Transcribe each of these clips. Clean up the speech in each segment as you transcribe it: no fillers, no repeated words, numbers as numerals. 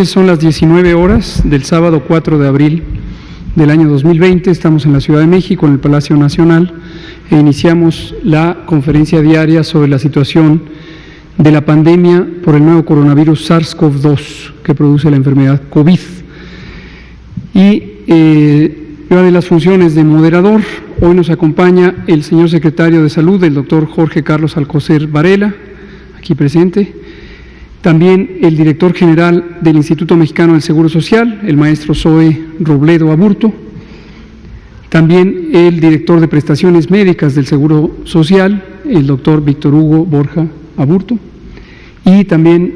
Son las 19 horas del sábado 4 de abril del año 2020. Estamos en la Ciudad de México, en el Palacio Nacional, e iniciamos la conferencia diaria sobre la situación de la pandemia por el nuevo coronavirus SARS-CoV-2 que produce la enfermedad COVID. Y una de las funciones de moderador, hoy nos acompaña el señor secretario de Salud, el doctor Jorge Carlos Alcocer Varela, aquí presente. También el director general del Instituto Mexicano del Seguro Social, el maestro Zoe Robledo Aburto. También el director de prestaciones médicas del Seguro Social, el doctor Víctor Hugo Borja Aburto. Y también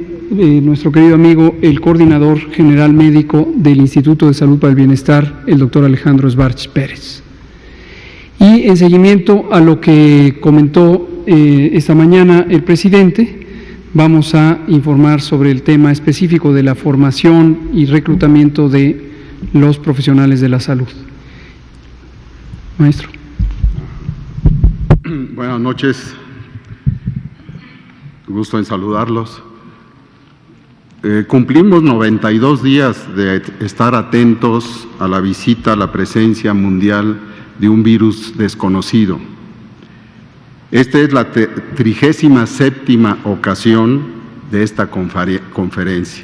nuestro querido amigo, el coordinador general médico del Instituto de Salud para el Bienestar, el doctor Alejandro Sbarch Pérez. Y en seguimiento a lo que comentó esta mañana el presidente, vamos a informar sobre el tema específico de la formación y reclutamiento de los profesionales de la salud. Maestro. Buenas noches. Gusto en saludarlos. Cumplimos 92 días de estar atentos a la visita, a la presencia mundial de un virus desconocido. Esta es la 37ª ocasión de esta conferencia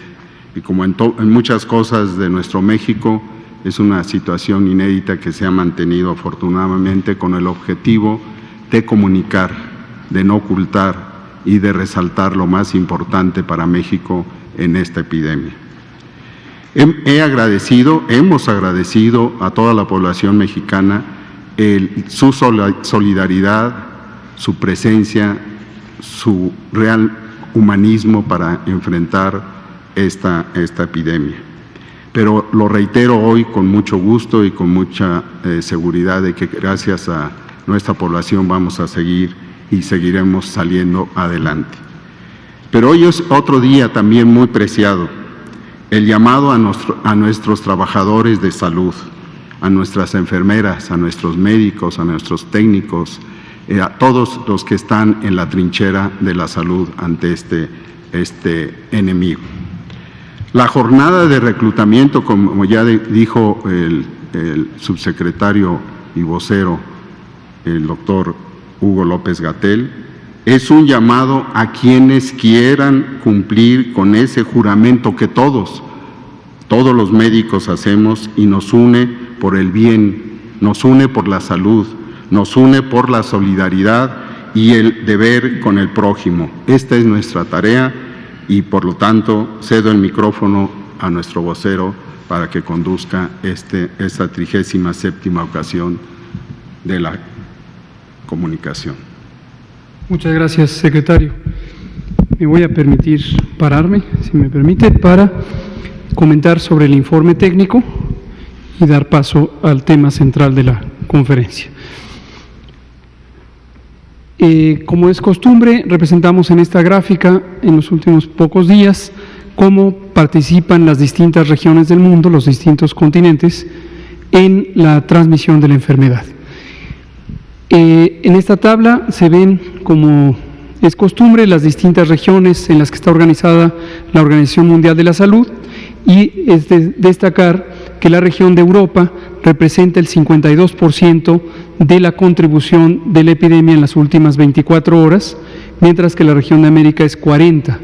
y como en muchas cosas de nuestro México, es una situación inédita que se ha mantenido afortunadamente con el objetivo de comunicar, de no ocultar y de resaltar lo más importante para México en esta epidemia. Hemos agradecido a toda la población mexicana su solidaridad, su presencia, su real humanismo para enfrentar esta epidemia. Pero lo reitero hoy con mucho gusto y con mucha seguridad de que gracias a nuestra población vamos a seguir y seguiremos saliendo adelante. Pero hoy es otro día también muy preciado, el llamado a nuestros trabajadores de salud, a nuestras enfermeras, a nuestros médicos, a nuestros técnicos, a todos los que están en la trinchera de la salud ante este enemigo. La jornada de reclutamiento, como ya dijo el subsecretario y vocero, el doctor Hugo López-Gatell, es un llamado a quienes quieran cumplir con ese juramento que todos los médicos hacemos y nos une por el bien, nos une por la salud, nos une por la solidaridad y el deber con el prójimo. Esta es nuestra tarea y por lo tanto cedo el micrófono a nuestro vocero para que conduzca esta 37ª ocasión de la comunicación. Muchas gracias, secretario. Me voy a permitir pararme, si me permite, para comentar sobre el informe técnico y dar paso al tema central de la conferencia. Como es costumbre, representamos en esta gráfica en los últimos pocos días cómo participan las distintas regiones del mundo, los distintos continentes, en la transmisión de la enfermedad. En esta tabla se ven, como es costumbre, las distintas regiones en las que está organizada la Organización Mundial de la Salud, y es de destacar que la región de Europa representa el 52% de la contribución de la epidemia en las últimas 24 horas, mientras que la región de América es 40%.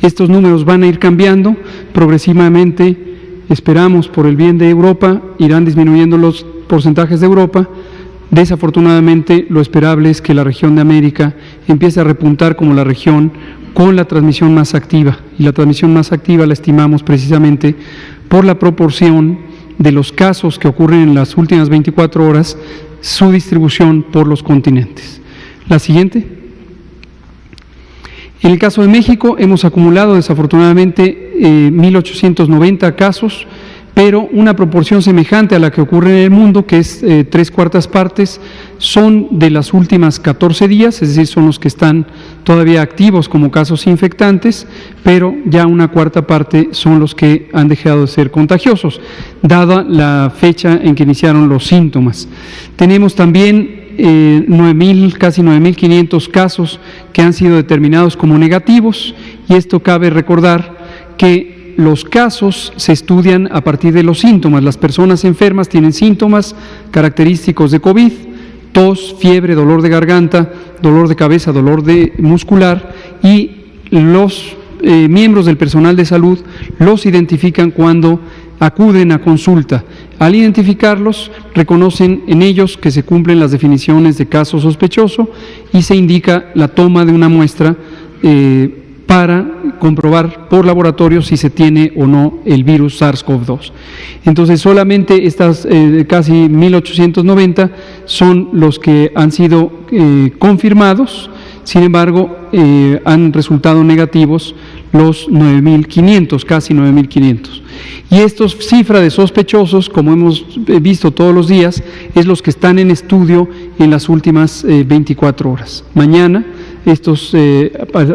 Estos números van a ir cambiando progresivamente, esperamos por el bien de Europa, irán disminuyendo los porcentajes de Europa. Desafortunadamente, lo esperable es que la región de América empiece a repuntar como la región con la transmisión más activa, y la transmisión más activa la estimamos precisamente por la proporción de los casos que ocurren en las últimas 24 horas, su distribución por los continentes. La siguiente. En el caso de México, hemos acumulado desafortunadamente 1.890 casos, pero una proporción semejante a la que ocurre en el mundo, que es 3/4 partes, son de las últimas 14 días, es decir, son los que están todavía activos como casos infectantes, pero ya 1/4 parte son los que han dejado de ser contagiosos, dada la fecha en que iniciaron los síntomas. Tenemos también casi 9.500 casos que han sido determinados como negativos, y esto cabe recordar que los casos se estudian a partir de los síntomas. Las personas enfermas tienen síntomas característicos de COVID: tos, fiebre, dolor de garganta, dolor de cabeza, dolor muscular, y los miembros del personal de salud los identifican cuando acuden a consulta. Al identificarlos, reconocen en ellos que se cumplen las definiciones de caso sospechoso y se indica la toma de una muestra para comprobar por laboratorio si se tiene o no el virus SARS-CoV-2. Entonces, solamente estas casi 1.890 son los que han sido confirmados. Sin embargo, han resultado negativos los 9.500, casi 9.500. Y esta cifra de sospechosos, como hemos visto todos los días, es los que están en estudio en las últimas 24 horas. Mañana estos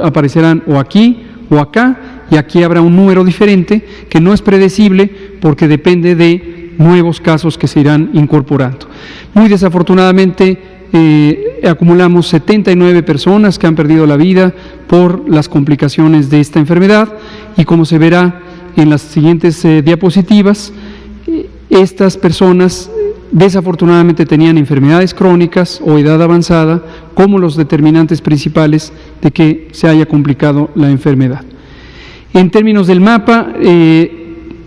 aparecerán o aquí o acá, y aquí habrá un número diferente que no es predecible porque depende de nuevos casos que se irán incorporando. Muy desafortunadamente, acumulamos 79 personas que han perdido la vida por las complicaciones de esta enfermedad, y como se verá en las siguientes diapositivas, estas personas desafortunadamente tenían enfermedades crónicas o edad avanzada como los determinantes principales de que se haya complicado la enfermedad. En términos del mapa,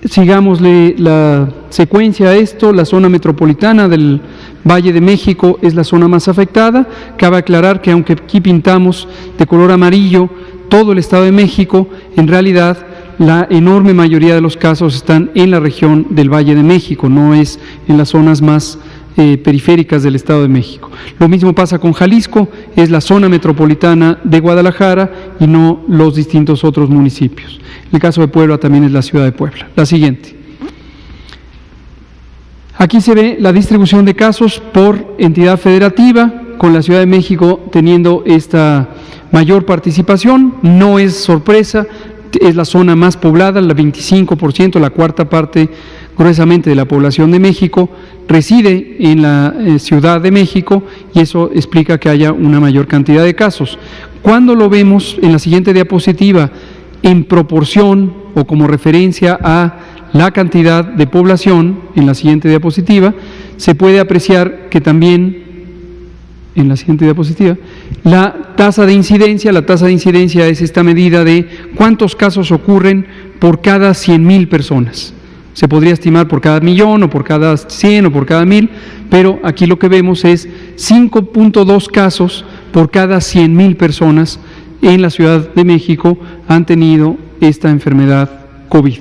sigámosle la secuencia a esto. La zona metropolitana del Valle de México es la zona más afectada. Cabe aclarar que aunque aquí pintamos de color amarillo todo el Estado de México, en realidad la enorme mayoría de los casos están en la región del Valle de México, no es en las zonas más periféricas del Estado de México. Lo mismo pasa con Jalisco, es la zona metropolitana de Guadalajara y no los distintos otros municipios. El caso de Puebla también es la ciudad de Puebla. La siguiente. Aquí se ve la distribución de casos por entidad federativa, con la Ciudad de México teniendo esta mayor participación. No es sorpresa, es la zona más poblada, el 25%, la cuarta parte gruesamente de la población de México reside en la Ciudad de México, y eso explica que haya una mayor cantidad de casos. Cuando lo vemos en la siguiente diapositiva en proporción o como referencia a la cantidad de población, en la siguiente diapositiva, se puede apreciar que también en la siguiente diapositiva, la tasa de incidencia es esta medida de cuántos casos ocurren por cada 100,000 personas. Se podría estimar por cada millón o por cada 100 o por cada 1,000, pero aquí lo que vemos es 5.2 casos por cada 100,000 personas en la Ciudad de México han tenido esta enfermedad COVID.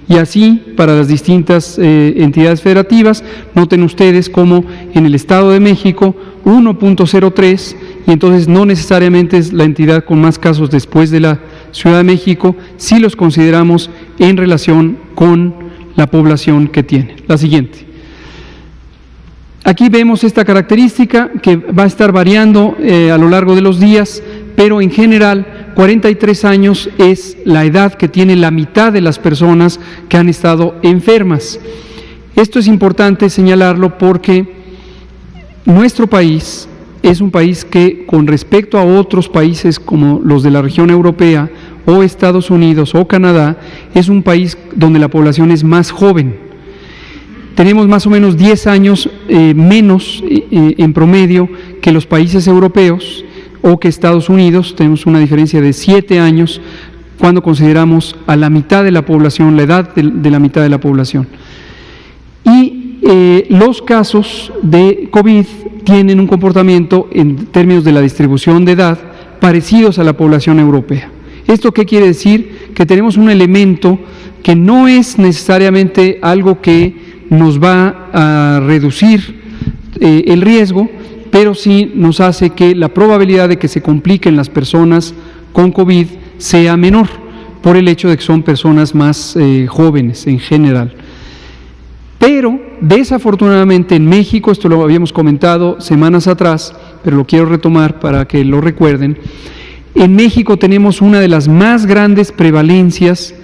Y así para las distintas entidades federativas. Noten ustedes como en el Estado de México 1.03, y entonces no necesariamente es la entidad con más casos después de la Ciudad de México, si los consideramos en relación con la población que tiene. La siguiente. Aquí vemos esta característica que va a estar variando a lo largo de los días, pero en general 43 años es la edad que tiene la mitad de las personas que han estado enfermas. Esto es importante señalarlo porque nuestro país es un país que, con respecto a otros países como los de la región europea o Estados Unidos o Canadá, es un país donde la población es más joven. Tenemos más o menos 10 años menos en promedio que los países europeos o que Estados Unidos. Tenemos una diferencia de 7 años cuando consideramos a la mitad de la población, la edad de la mitad de la población. Y los casos de COVID tienen un comportamiento en términos de la distribución de edad parecidos a la población europea. ¿Esto qué quiere decir? Que tenemos un elemento que no es necesariamente algo que nos va a reducir el riesgo, pero sí nos hace que la probabilidad de que se compliquen las personas con COVID sea menor, por el hecho de que son personas más jóvenes en general. Pero desafortunadamente en México, esto lo habíamos comentado semanas atrás, pero lo quiero retomar para que lo recuerden, en México tenemos una de las más grandes prevalencias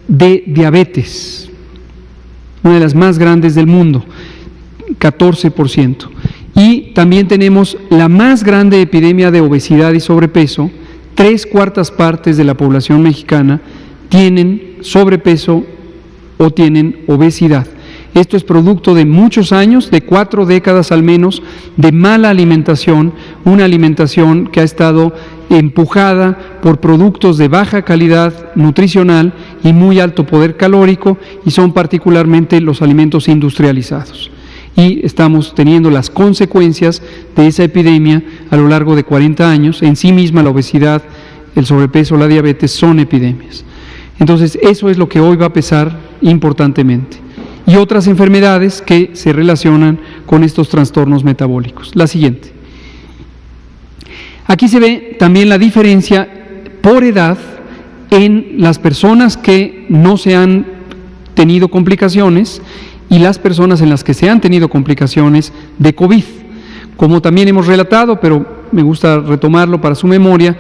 de diabetes, una de las más grandes del mundo, 14%. Y también tenemos la más grande epidemia de obesidad y sobrepeso. 3/4 partes de la población mexicana tienen sobrepeso o tienen obesidad. Esto es producto de muchos años, de 4 décadas al menos, de mala alimentación, una alimentación que ha estado empujada por productos de baja calidad nutricional y muy alto poder calórico, y son particularmente los alimentos industrializados. Y estamos teniendo las consecuencias de esa epidemia a lo largo de 40 años. En sí misma la obesidad, el sobrepeso, la diabetes son epidemias. Entonces eso es lo que hoy va a pesar importantemente. Y otras enfermedades que se relacionan con estos trastornos metabólicos. La siguiente. Aquí se ve también la diferencia por edad en las personas que no se han tenido complicaciones y las personas en las que se han tenido complicaciones de COVID. Como también hemos relatado, pero me gusta retomarlo para su memoria,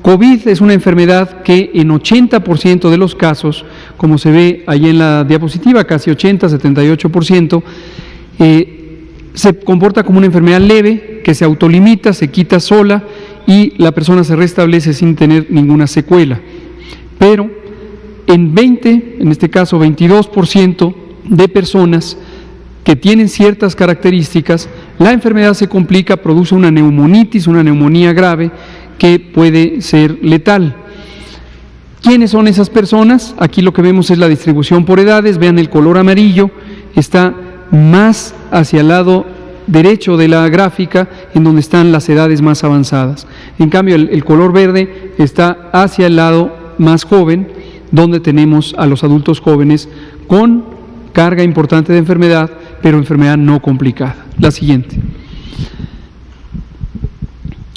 COVID es una enfermedad que en 80% de los casos, como se ve ahí en la diapositiva, casi 80, 78%, se comporta como una enfermedad leve, que se autolimita, se quita sola y la persona se restablece sin tener ninguna secuela. Pero en este caso 22% de personas que tienen ciertas características, la enfermedad se complica, produce una neumonitis, una neumonía grave, que puede ser letal. ¿Quiénes son esas personas? Aquí lo que vemos es la distribución por edades. Vean el color amarillo, está más hacia el lado derecho de la gráfica, en donde están las edades más avanzadas. En cambio, el color verde está hacia el lado más joven, donde tenemos a los adultos jóvenes con carga importante de enfermedad, pero enfermedad no complicada. La siguiente.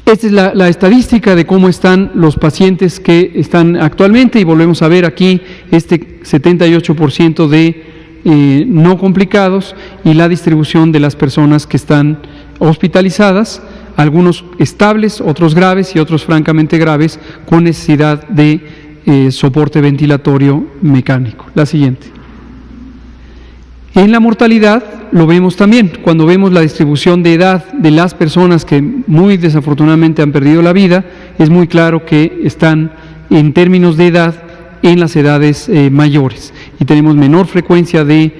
Esta es la estadística de cómo están los pacientes que están actualmente, y volvemos a ver aquí este 78% de no complicados y la distribución de las personas que están hospitalizadas, algunos estables, otros graves y otros francamente graves con necesidad de soporte ventilatorio mecánico. La siguiente. En la mortalidad lo vemos también, cuando vemos la distribución de edad de las personas que muy desafortunadamente han perdido la vida, es muy claro que están en términos de edad en las edades mayores, y tenemos menor frecuencia de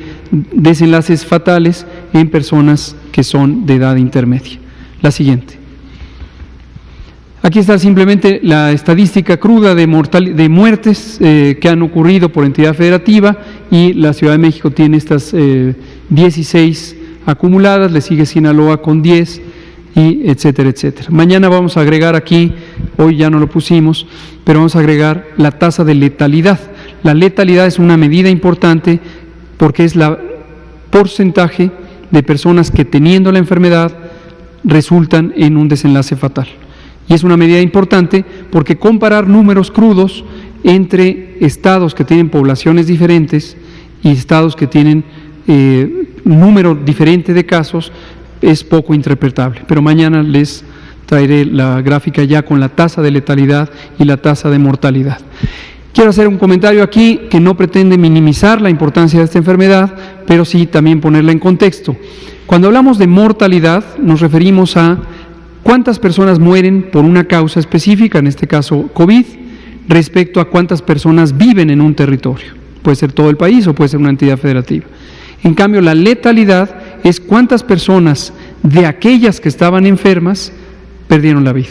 desenlaces fatales en personas que son de edad intermedia. La siguiente. Aquí está simplemente la estadística cruda de muertes que han ocurrido por entidad federativa, y la Ciudad de México tiene estas 16 acumuladas, le sigue Sinaloa con 10, y etcétera, etcétera. Mañana vamos a agregar aquí, hoy ya no lo pusimos, pero vamos a agregar la tasa de letalidad. La letalidad es una medida importante porque es la porcentaje de personas que teniendo la enfermedad resultan en un desenlace fatal. Y es una medida importante porque comparar números crudos entre estados que tienen poblaciones diferentes y estados que tienen número diferente de casos es poco interpretable. Pero mañana les traeré la gráfica ya con la tasa de letalidad y la tasa de mortalidad. Quiero hacer un comentario aquí que no pretende minimizar la importancia de esta enfermedad, pero sí también ponerla en contexto. Cuando hablamos de mortalidad, nos referimos a cuántas personas mueren por una causa específica, en este caso COVID, respecto a cuántas personas viven en un territorio. Puede ser todo el país o puede ser una entidad federativa. En cambio, la letalidad es cuántas personas de aquellas que estaban enfermas perdieron la vida.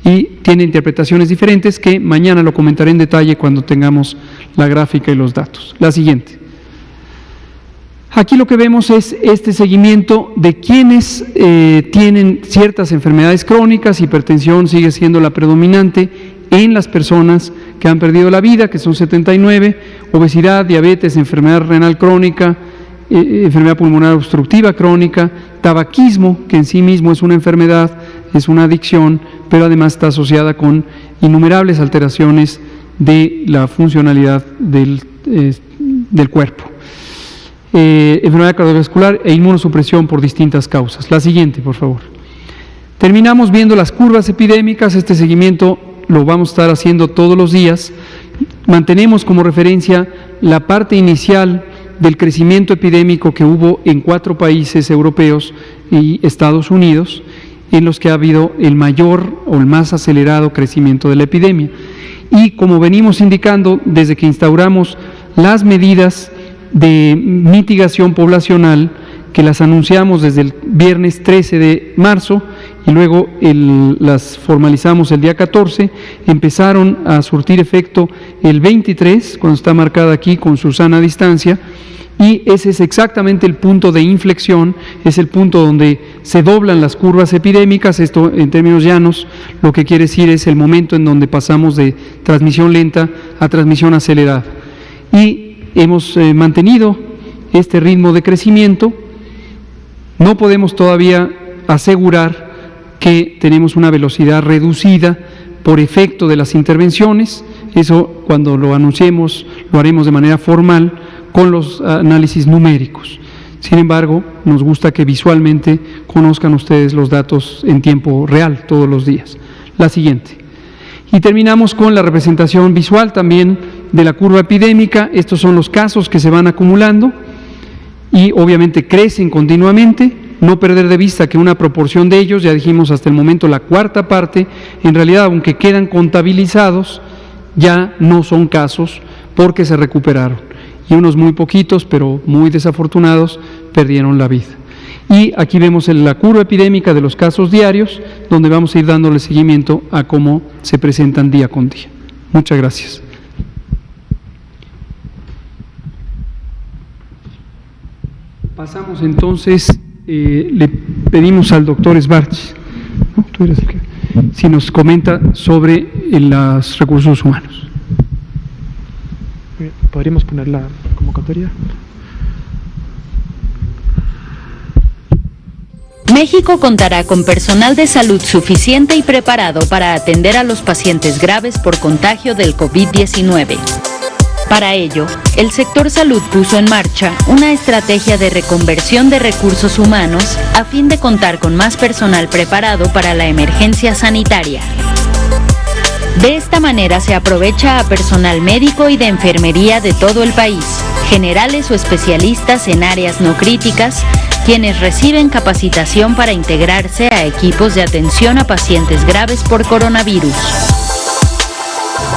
Y tiene interpretaciones diferentes que mañana lo comentaré en detalle cuando tengamos la gráfica y los datos. La siguiente. Aquí lo que vemos es este seguimiento de quienes tienen ciertas enfermedades crónicas. Hipertensión sigue siendo la predominante en las personas que han perdido la vida, que son 79, obesidad, diabetes, enfermedad renal crónica, enfermedad pulmonar obstructiva crónica, tabaquismo, que en sí mismo es una enfermedad, es una adicción, pero además está asociada con innumerables alteraciones de la funcionalidad del cuerpo. Enfermedad cardiovascular e inmunosupresión por distintas causas. La siguiente, por favor. Terminamos viendo las curvas epidémicas. Este seguimiento lo vamos a estar haciendo todos los días. Mantenemos como referencia la parte inicial del crecimiento epidémico que hubo en 4 países europeos y Estados Unidos, en los que ha habido el mayor o el más acelerado crecimiento de la epidemia. Y como venimos indicando desde que instauramos las medidas de mitigación poblacional, que las anunciamos desde el viernes 13 de marzo y luego las formalizamos el día 14, empezaron a surtir efecto el 23, cuando está marcada aquí con su sana distancia, y ese es exactamente el punto de inflexión, es el punto donde se doblan las curvas epidémicas. Esto en términos llanos lo que quiere decir es el momento en donde pasamos de transmisión lenta a transmisión acelerada. Y hemos mantenido este ritmo de crecimiento. No podemos todavía asegurar que tenemos una velocidad reducida por efecto de las intervenciones. Eso, cuando lo anunciemos, lo haremos de manera formal con los análisis numéricos. Sin embargo, nos gusta que visualmente conozcan ustedes los datos en tiempo real todos los días. La siguiente. Y terminamos con la representación visual también de la curva epidémica. Estos son los casos que se van acumulando y obviamente crecen continuamente. No perder de vista que una proporción de ellos, ya dijimos hasta el momento la cuarta parte, en realidad aunque quedan contabilizados, ya no son casos porque se recuperaron. Y unos muy poquitos, pero muy desafortunados, perdieron la vida. Y aquí vemos la curva epidémica de los casos diarios, donde vamos a ir dándole seguimiento a cómo se presentan día con día. Muchas gracias. Pasamos entonces, le pedimos al doctor Sbartz, ¿no? Tú eres el que, si nos comenta sobre los recursos humanos. ¿Podríamos poner la convocatoria? México contará con personal de salud suficiente y preparado para atender a los pacientes graves por contagio del COVID-19. Para ello, el sector salud puso en marcha una estrategia de reconversión de recursos humanos a fin de contar con más personal preparado para la emergencia sanitaria. De esta manera se aprovecha a personal médico y de enfermería de todo el país, generales o especialistas en áreas no críticas, quienes reciben capacitación para integrarse a equipos de atención a pacientes graves por coronavirus.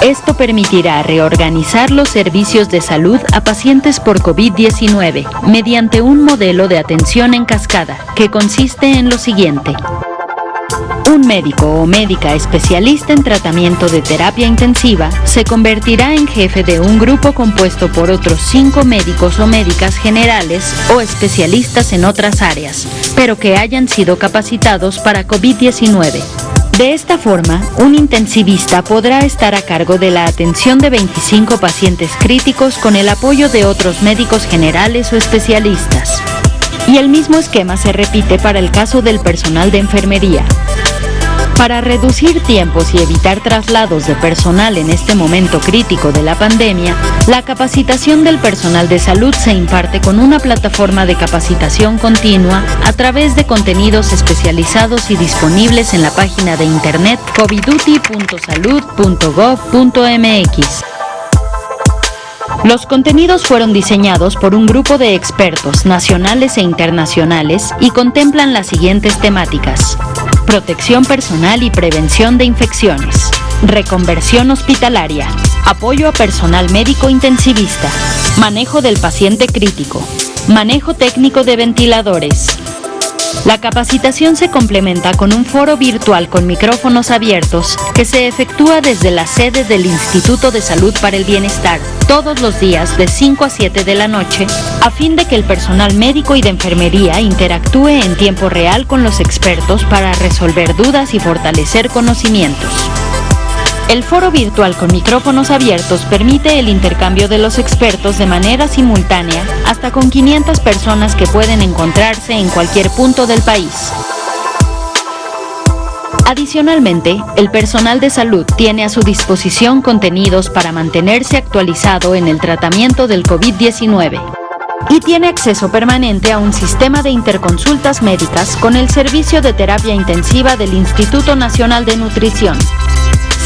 Esto permitirá reorganizar los servicios de salud a pacientes por COVID-19 mediante un modelo de atención en cascada que consiste en lo siguiente. Un médico o médica especialista en tratamiento de terapia intensiva se convertirá en jefe de un grupo compuesto por otros 5 médicos o médicas generales o especialistas en otras áreas, pero que hayan sido capacitados para COVID-19. De esta forma, un intensivista podrá estar a cargo de la atención de 25 pacientes críticos con el apoyo de otros médicos generales o especialistas. Y el mismo esquema se repite para el caso del personal de enfermería. Para reducir tiempos y evitar traslados de personal en este momento crítico de la pandemia, la capacitación del personal de salud se imparte con una plataforma de capacitación continua a través de contenidos especializados y disponibles en la página de internet coviduty.salud.gov.mx. Los contenidos fueron diseñados por un grupo de expertos nacionales e internacionales y contemplan las siguientes temáticas: protección personal y prevención de infecciones, reconversión hospitalaria, apoyo a personal médico intensivista, manejo del paciente crítico, manejo técnico de ventiladores. La capacitación se complementa con un foro virtual con micrófonos abiertos que se efectúa desde la sede del Instituto de Salud para el Bienestar todos los días de 5 a 7 de la noche, a fin de que el personal médico y de enfermería interactúe en tiempo real con los expertos para resolver dudas y fortalecer conocimientos. El foro virtual con micrófonos abiertos permite el intercambio de los expertos de manera simultánea hasta con 500 personas que pueden encontrarse en cualquier punto del país. Adicionalmente, el personal de salud tiene a su disposición contenidos para mantenerse actualizado en el tratamiento del COVID-19 y tiene acceso permanente a un sistema de interconsultas médicas con el servicio de terapia intensiva del Instituto Nacional de Nutrición.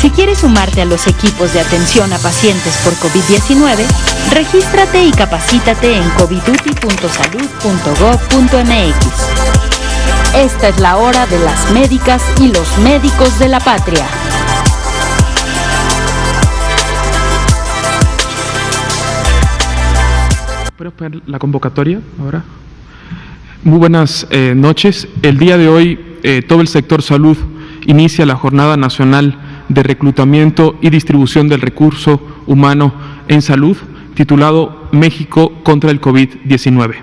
Si quieres sumarte a los equipos de atención a pacientes por COVID-19, regístrate y capacítate en coviduty.salud.gov.mx. Esta es la hora de las médicas y los médicos de la patria. ¿Puedes poner la convocatoria ahora? Muy buenas noches. El día de hoy todo el sector salud inicia la Jornada Nacional de Reclutamiento y Distribución del Recurso Humano en Salud, titulado México contra el COVID-19.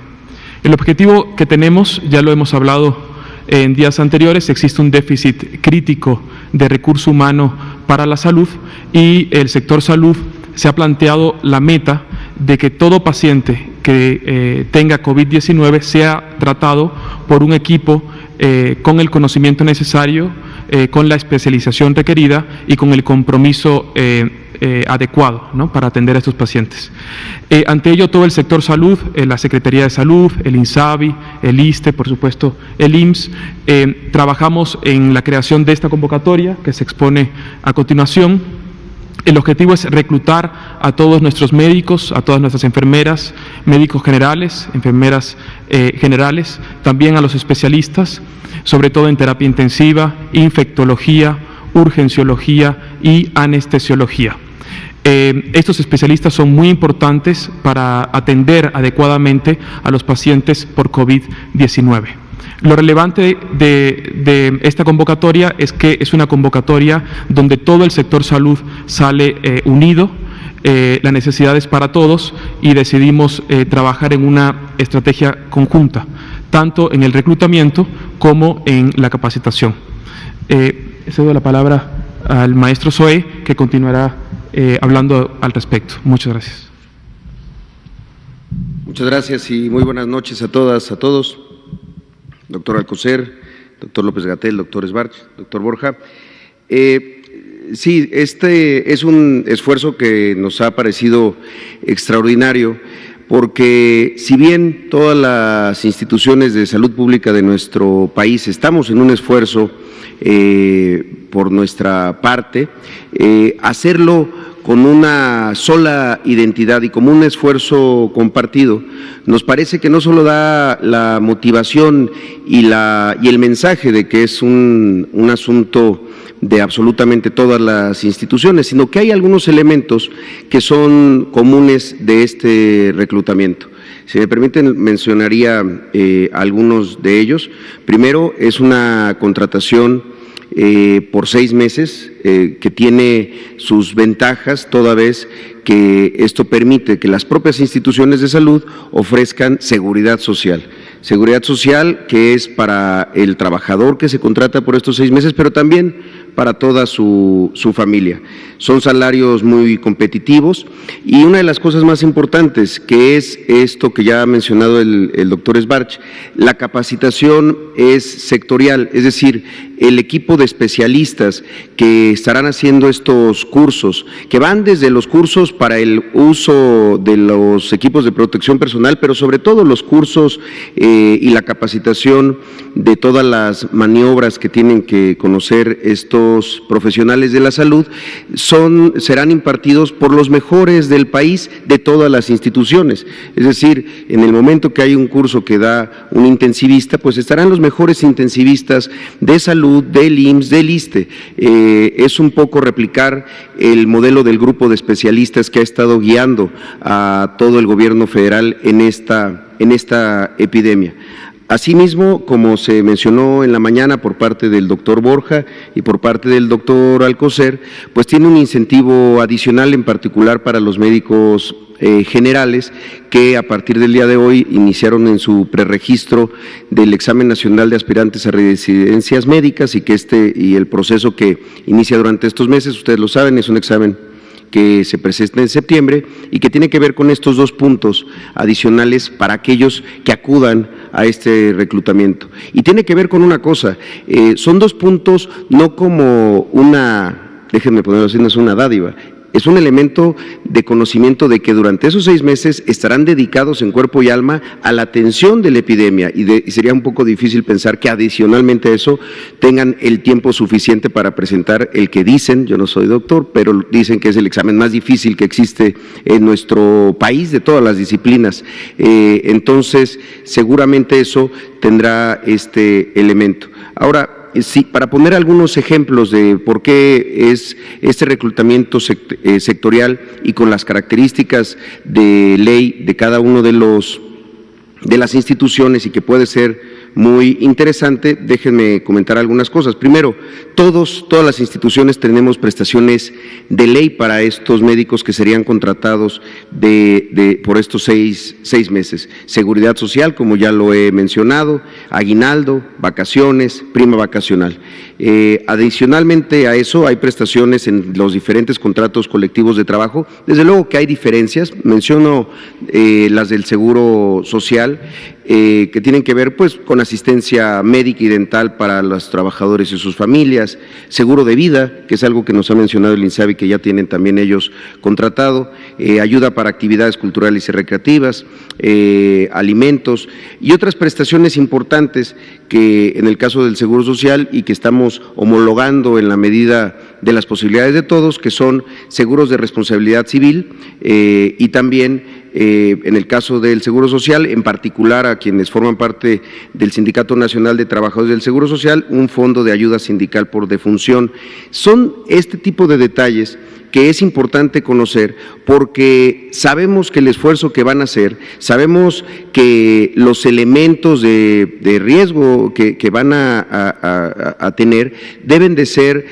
El objetivo que tenemos, ya lo hemos hablado en días anteriores, existe un déficit crítico de recurso humano para la salud y el sector salud se ha planteado la meta de que todo paciente que tenga COVID-19 sea tratado por un equipo con el conocimiento necesario, con la especialización requerida y con el compromiso adecuado, ¿no?, para atender a estos pacientes. Ante ello, todo el sector salud, la Secretaría de Salud, el INSABI, el ISSSTE, por supuesto, el IMSS, trabajamos en la creación de esta convocatoria que se expone a continuación. El objetivo es reclutar a todos nuestros médicos, a todas nuestras enfermeras, médicos generales, enfermeras generales, también a los especialistas, sobre todo en terapia intensiva, infectología, urgenciología y anestesiología. Estos especialistas son muy importantes para atender adecuadamente a los pacientes por COVID-19. Lo relevante de esta convocatoria es que es una convocatoria donde todo el sector salud sale unido, la necesidad es para todos y decidimos trabajar en una estrategia conjunta, tanto en el reclutamiento como en la capacitación. Cedo la palabra al maestro Zoé, que continuará hablando al respecto. Muchas gracias. Muchas gracias y muy buenas noches a todas, a todos. Doctor Alcocer, doctor López-Gatell, doctor Sbarch, doctor Borja. Sí, este es un esfuerzo que nos ha parecido extraordinario porque si bien todas las instituciones de salud pública de nuestro país estamos en un esfuerzo por nuestra parte, hacerlo con una sola identidad y como un esfuerzo compartido, nos parece que no solo da la motivación y el mensaje de que es un asunto de absolutamente todas las instituciones, sino que hay algunos elementos que son comunes de este reclutamiento. Si me permiten, mencionaría algunos de ellos. Primero, es una contratación por 6 meses, que tiene sus ventajas toda vez que esto permite que las propias instituciones de salud ofrezcan seguridad social. Seguridad social que es para el trabajador que se contrata por estos 6 meses, pero también para toda su familia. Son salarios muy competitivos y una de las cosas más importantes, que es esto que ya ha mencionado el doctor Sbarch, la capacitación es sectorial, es decir, el equipo de especialistas que estarán haciendo estos cursos, que van desde los cursos para el uso de los equipos de protección personal, pero sobre todo los cursos y la capacitación de todas las maniobras que tienen que conocer estos profesionales de la salud, serán impartidos por los mejores del país de todas las instituciones. Es decir, en el momento que hay un curso que da un intensivista, pues estarán los mejores intensivistas de salud, del IMSS, del ISSSTE. Es un poco replicar el modelo del grupo de especialistas que ha estado guiando a todo el gobierno federal en esta epidemia. Asimismo, como se mencionó en la mañana por parte del doctor Borja y por parte del doctor Alcocer, pues tiene un incentivo adicional en particular para los médicos generales que a partir del día de hoy iniciaron en su preregistro del examen nacional de aspirantes a residencias médicas y que y el proceso que inicia durante estos meses, ustedes lo saben, es un examen que se presenta en septiembre y que tiene que ver con estos 2 puntos adicionales para aquellos que acudan a este reclutamiento. Y tiene que ver con una cosa, son 2 puntos no como déjenme ponerlo así, no es una dádiva, es un elemento de conocimiento de que durante esos 6 meses estarán dedicados en cuerpo y alma a la atención de la epidemia y sería un poco difícil pensar que adicionalmente a eso tengan el tiempo suficiente para presentar el que dicen, yo no soy doctor, pero dicen que es el examen más difícil que existe en nuestro país de todas las disciplinas. Entonces, seguramente eso tendrá este elemento. Ahora, sí, para poner algunos ejemplos de por qué es este reclutamiento sectorial y con las características de ley de cada uno de las instituciones y que puede ser muy interesante, déjenme comentar algunas cosas. Primero, todas las instituciones tenemos prestaciones de ley para estos médicos que serían contratados por estos seis meses. Seguridad social, como ya lo he mencionado, aguinaldo, vacaciones, prima vacacional. Adicionalmente a eso, hay prestaciones en los diferentes contratos colectivos de trabajo. Desde luego que hay diferencias, menciono las del Seguro Social, que tienen que ver pues con asistencia médica y dental para los trabajadores y sus familias, seguro de vida, que es algo que nos ha mencionado el INSABI, que ya tienen también ellos contratado, ayuda para actividades culturales y recreativas, alimentos y otras prestaciones importantes que en el caso del Seguro Social y que estamos homologando en la medida de las posibilidades de todos, que son seguros de responsabilidad civil y también en el caso del Seguro Social, en particular a quienes forman parte del Sindicato Nacional de Trabajadores del Seguro Social, un fondo de ayuda sindical por defunción. Son este tipo de detalles que es importante conocer porque sabemos que el esfuerzo que van a hacer, sabemos que los elementos de riesgo que van a tener deben de ser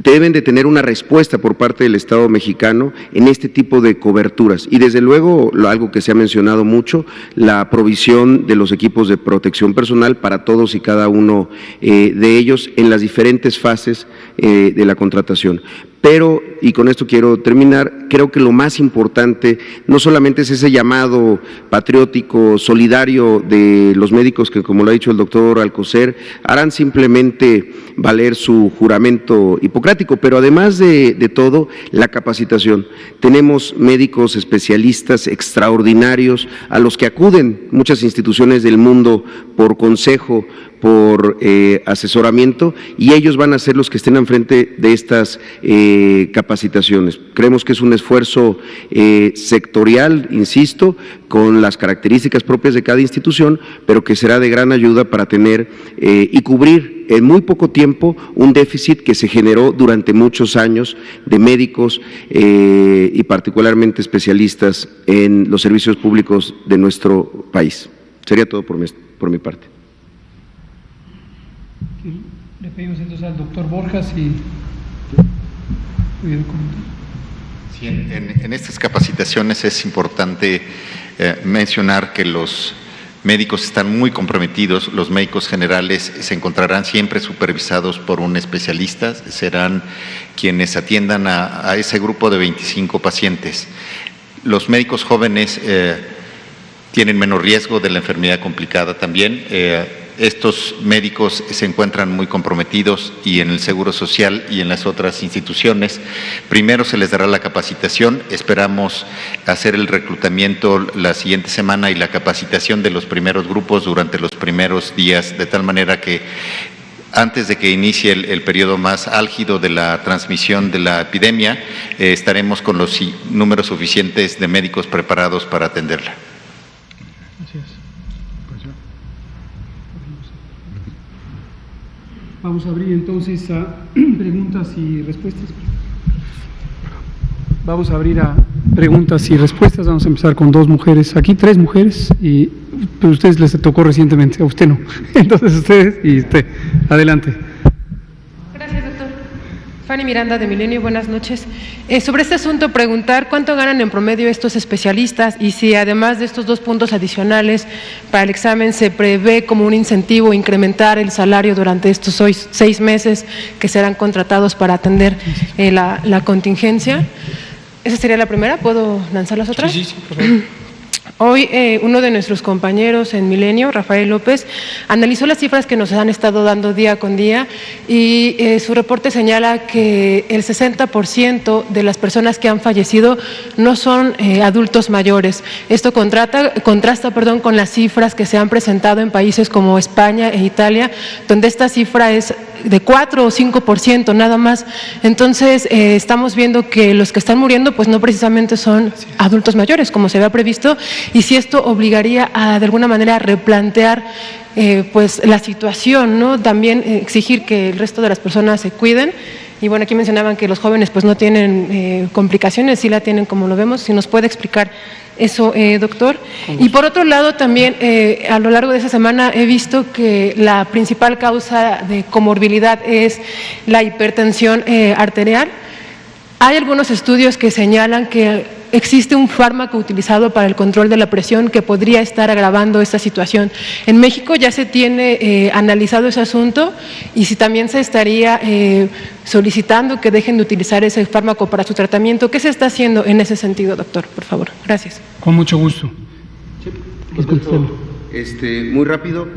deben de tener una respuesta por parte del Estado mexicano en este tipo de coberturas y desde luego algo que se ha mencionado mucho, la provisión de los equipos de protección personal para todos y cada uno de ellos en las diferentes fases de la contratación. Pero, y con esto quiero terminar, creo que lo más importante no solamente es ese llamado patriótico, solidario de los médicos que, como lo ha dicho el doctor Alcocer, harán simplemente valer su juramento hipocrático, pero además de todo, la capacitación. Tenemos médicos especialistas extraordinarios a los que acuden muchas instituciones del mundo por consejo, por asesoramiento, y ellos van a ser los que estén al frente de estas capacitaciones. Creemos que es un esfuerzo sectorial, insisto, con las características propias de cada institución, pero que será de gran ayuda para tener y cubrir en muy poco tiempo un déficit que se generó durante muchos años de médicos y particularmente especialistas en los servicios públicos de nuestro país. Sería todo por mi parte. Le pedimos entonces al doctor Borja si pudiera comentar. Sí, en estas capacitaciones es importante mencionar que los médicos están muy comprometidos, los médicos generales se encontrarán siempre supervisados por un especialista, serán quienes atiendan a ese grupo de 25 pacientes. Los médicos jóvenes tienen menos riesgo de la enfermedad complicada también. Estos médicos se encuentran muy comprometidos y en el Seguro Social y en las otras instituciones. Primero se les dará la capacitación, esperamos hacer el reclutamiento la siguiente semana y la capacitación de los primeros grupos durante los primeros días, de tal manera que antes de que inicie el periodo más álgido de la transmisión de la epidemia, estaremos con los números suficientes de médicos preparados para atenderla. Vamos a abrir entonces a preguntas y respuestas. Vamos a abrir a preguntas y respuestas. Vamos a empezar con dos mujeres, aquí 3 mujeres, pero a ustedes les tocó recientemente, a usted no. Entonces ustedes y usted. Adelante. Gracias, doctor. Fanny Miranda de Milenio, buenas noches. Sobre este asunto, preguntar cuánto ganan en promedio estos especialistas y si además de estos 2 puntos adicionales para el examen se prevé como un incentivo incrementar el salario durante estos 6 meses que serán contratados para atender la contingencia. Esa sería la primera. ¿Puedo lanzar las otras? Sí, por favor. Hoy uno de nuestros compañeros en Milenio, Rafael López, analizó las cifras que nos han estado dando día con día y su reporte señala que el 60% de las personas que han fallecido no son adultos mayores. Esto contrasta con las cifras que se han presentado en países como España e Italia, donde esta cifra es de 4 o 5% nada más. Entonces estamos viendo que los que están muriendo pues no precisamente son adultos mayores como se había previsto y si esto obligaría a, de alguna manera, a replantear pues la situación, ¿no? También exigir que el resto de las personas se cuiden. Y bueno, aquí mencionaban que los jóvenes pues no tienen complicaciones, sí la tienen como lo vemos. Si nos puede explicar eso, doctor. Y por otro lado también a lo largo de esa semana he visto que la principal causa de comorbilidad es la hipertensión arterial. Hay algunos estudios que señalan que existe un fármaco utilizado para el control de la presión que podría estar agravando esta situación. En México ya se tiene analizado ese asunto, y si también se estaría solicitando que dejen de utilizar ese fármaco para su tratamiento. ¿Qué se está haciendo en ese sentido, doctor? Por favor. Gracias. Con mucho gusto. Muy rápido.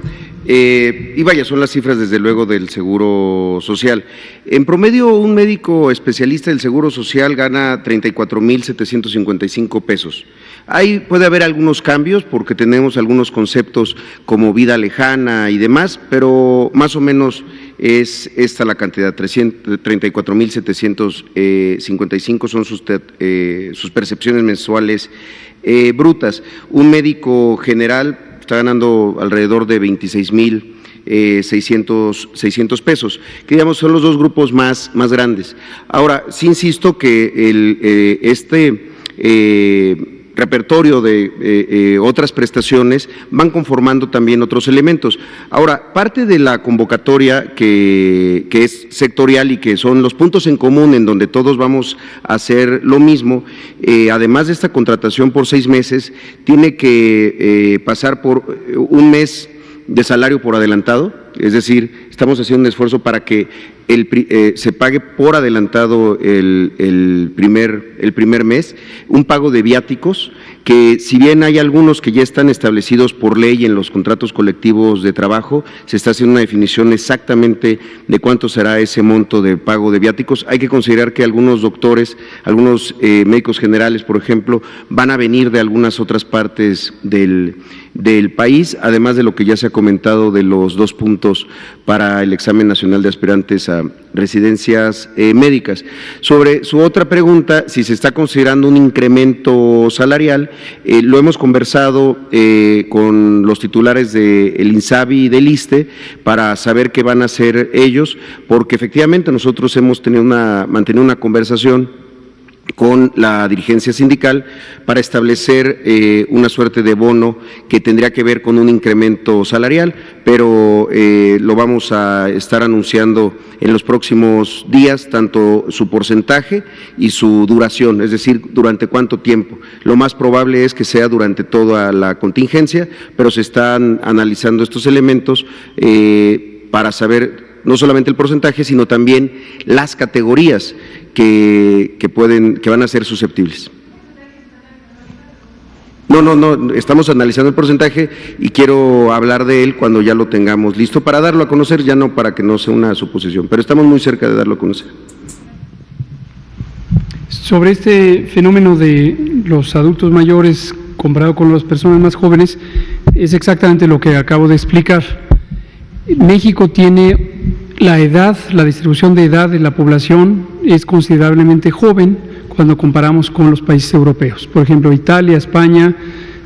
Y vaya, son las cifras desde luego del Seguro Social. En promedio, un médico especialista del Seguro Social gana 34,755 pesos. Ahí puede haber algunos cambios porque tenemos algunos conceptos como vida lejana y demás, pero más o menos es esta la cantidad, 34,755 son sus percepciones mensuales brutas. Un médico general está ganando alrededor de 26,600 pesos, que digamos son los dos grupos más grandes. Ahora, sí insisto que este repertorio de otras prestaciones van conformando también otros elementos. Ahora, parte de la convocatoria que es sectorial y que son los puntos en común en donde todos vamos a hacer lo mismo, además de esta contratación por 6 meses, tiene que pasar por un mes de salario por adelantado, es decir, estamos haciendo un esfuerzo para que se pague por adelantado el primer mes, un pago de viáticos, que si bien hay algunos que ya están establecidos por ley en los contratos colectivos de trabajo, se está haciendo una definición exactamente de cuánto será ese monto de pago de viáticos. Hay que considerar que algunos doctores, algunos médicos generales, por ejemplo, van a venir de algunas otras partes del país, además de lo que ya se ha comentado de los 2 puntos para el examen nacional de aspirantes a residencias médicas. Sobre su otra pregunta, si se está considerando un incremento salarial, lo hemos conversado con los titulares del INSABI y del ISSSTE para saber qué van a hacer ellos, porque efectivamente nosotros hemos mantenido una conversación con la dirigencia sindical para establecer una suerte de bono que tendría que ver con un incremento salarial, pero lo vamos a estar anunciando en los próximos días, tanto su porcentaje y su duración, es decir, durante cuánto tiempo. Lo más probable es que sea durante toda la contingencia, pero se están analizando estos elementos para saber no solamente el porcentaje, sino también las categorías que van a ser susceptibles. No, estamos analizando el porcentaje y quiero hablar de él cuando ya lo tengamos listo para darlo a conocer, ya no para que no sea una suposición, pero estamos muy cerca de darlo a conocer. Sobre este fenómeno de los adultos mayores comparado con las personas más jóvenes, es exactamente lo que acabo de explicar. México tiene la distribución de edad de la población es considerablemente joven cuando comparamos con los países europeos. Por ejemplo, Italia, España,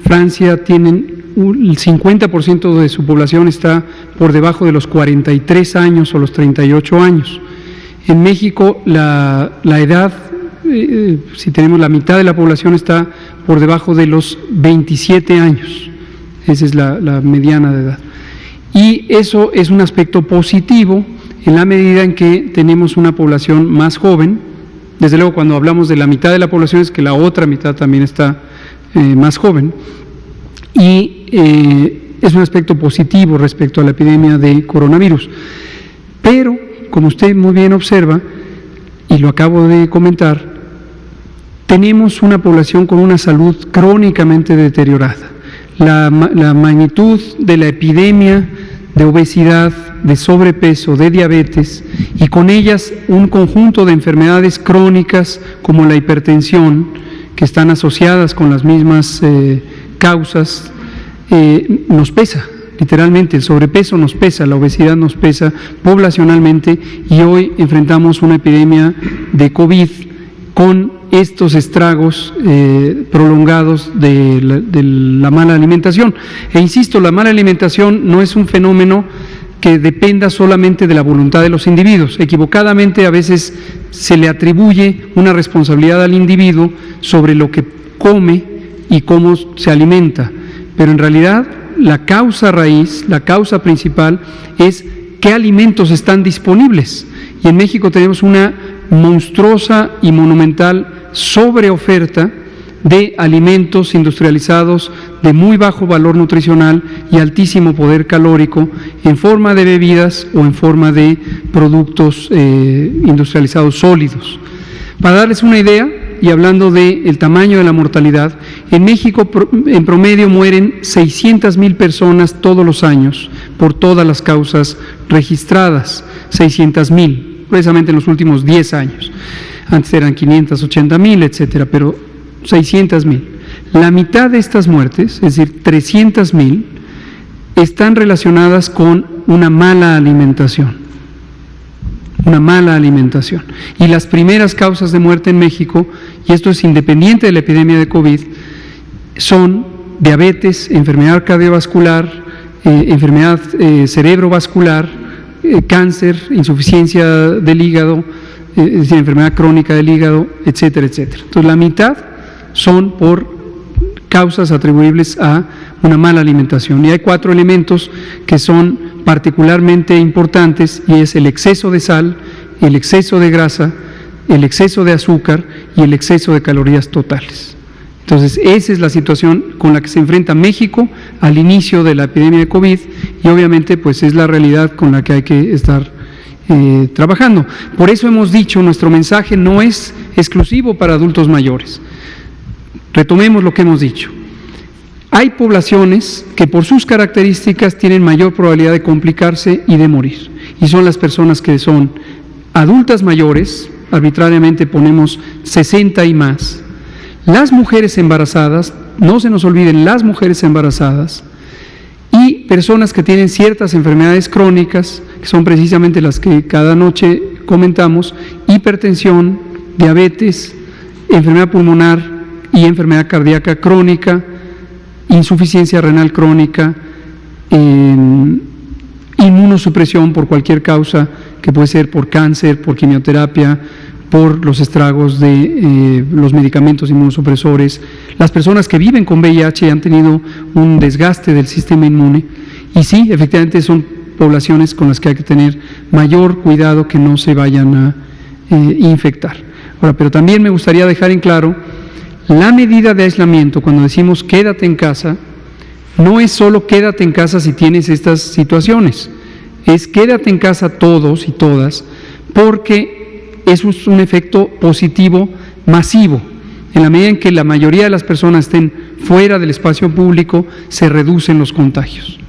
Francia tienen el 50% de su población está por debajo de los 43 años o los 38 años. En México la edad, si tenemos la mitad de la población, está por debajo de los 27 años. Esa es la mediana de edad. Y eso es un aspecto positivo en la medida en que tenemos una población más joven. Desde luego, cuando hablamos de la mitad de la población es que la otra mitad también está más joven. Y es un aspecto positivo respecto a la epidemia de coronavirus. Pero, como usted muy bien observa, y lo acabo de comentar, tenemos una población con una salud crónicamente deteriorada. La magnitud de la epidemia de obesidad, de sobrepeso, de diabetes, y con ellas un conjunto de enfermedades crónicas como la hipertensión, que están asociadas con las mismas causas, nos pesa. Literalmente, el sobrepeso nos pesa, la obesidad nos pesa poblacionalmente, y hoy enfrentamos una epidemia de COVID con estos estragos prolongados de la mala alimentación. E insisto, la mala alimentación no es un fenómeno que dependa solamente de la voluntad de los individuos. Equivocadamente a veces se le atribuye una responsabilidad al individuo sobre lo que come y cómo se alimenta, pero en realidad la causa raíz, la causa principal es qué alimentos están disponibles. Y en México tenemos una monstruosa y monumental sobreoferta de alimentos industrializados de muy bajo valor nutricional y altísimo poder calórico en forma de bebidas o en forma de productos industrializados sólidos. Para darles una idea, y hablando del tamaño de la mortalidad, en México en promedio mueren 600,000 personas todos los años por todas las causas registradas, 600,000, precisamente en los últimos 10 años. Antes eran 580,000, etcétera, pero 600,000. La mitad de estas muertes, es decir, 300,000, están relacionadas con una mala alimentación. Una mala alimentación. Y las primeras causas de muerte en México, y esto es independiente de la epidemia de COVID, son diabetes, enfermedad cardiovascular, enfermedad cerebrovascular, cáncer, insuficiencia del hígado, es decir, enfermedad crónica del hígado, etcétera, etcétera. Entonces, la mitad son por causas atribuibles a una mala alimentación. Y hay 4 elementos que son particularmente importantes, y es el exceso de sal, el exceso de grasa, el exceso de azúcar y el exceso de calorías totales. Entonces, esa es la situación con la que se enfrenta México al inicio de la epidemia de COVID, y obviamente pues es la realidad con la que hay que estar trabajando. Por eso hemos dicho, nuestro mensaje no es exclusivo para adultos mayores. Retomemos lo que hemos dicho. Hay poblaciones que por sus características tienen mayor probabilidad de complicarse y de morir, y son las personas que son adultas mayores, arbitrariamente ponemos 60 y más, las mujeres embarazadas, no se nos olviden las mujeres embarazadas, y personas que tienen ciertas enfermedades crónicas, que son precisamente las que cada noche comentamos: hipertensión, diabetes, enfermedad pulmonar y enfermedad cardíaca crónica, insuficiencia renal crónica, inmunosupresión por cualquier causa, que puede ser por cáncer, por quimioterapia, por los estragos de los medicamentos inmunosupresores, las personas que viven con VIH y han tenido un desgaste del sistema inmune. Y sí, efectivamente son poblaciones con las que hay que tener mayor cuidado que no se vayan a infectar. Ahora, pero también me gustaría dejar en claro, la medida de aislamiento, cuando decimos quédate en casa, no es solo quédate en casa si tienes estas situaciones, es quédate en casa todos y todas, porque eso es un efecto positivo masivo. En la medida en que la mayoría de las personas estén fuera del espacio público, se reducen los contagios.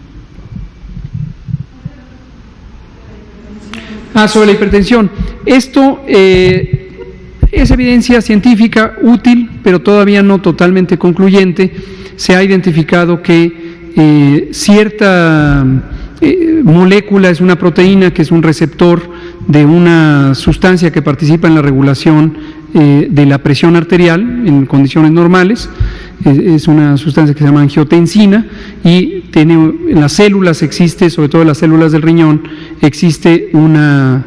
Sobre la hipertensión. Esto es evidencia científica útil, pero todavía no totalmente concluyente. Se ha identificado que cierta molécula es una proteína que es un receptor de una sustancia que participa en la regulación de la presión arterial en condiciones normales. Es una sustancia que se llama angiotensina, y en las células existe, sobre todo en las células del riñón, existe una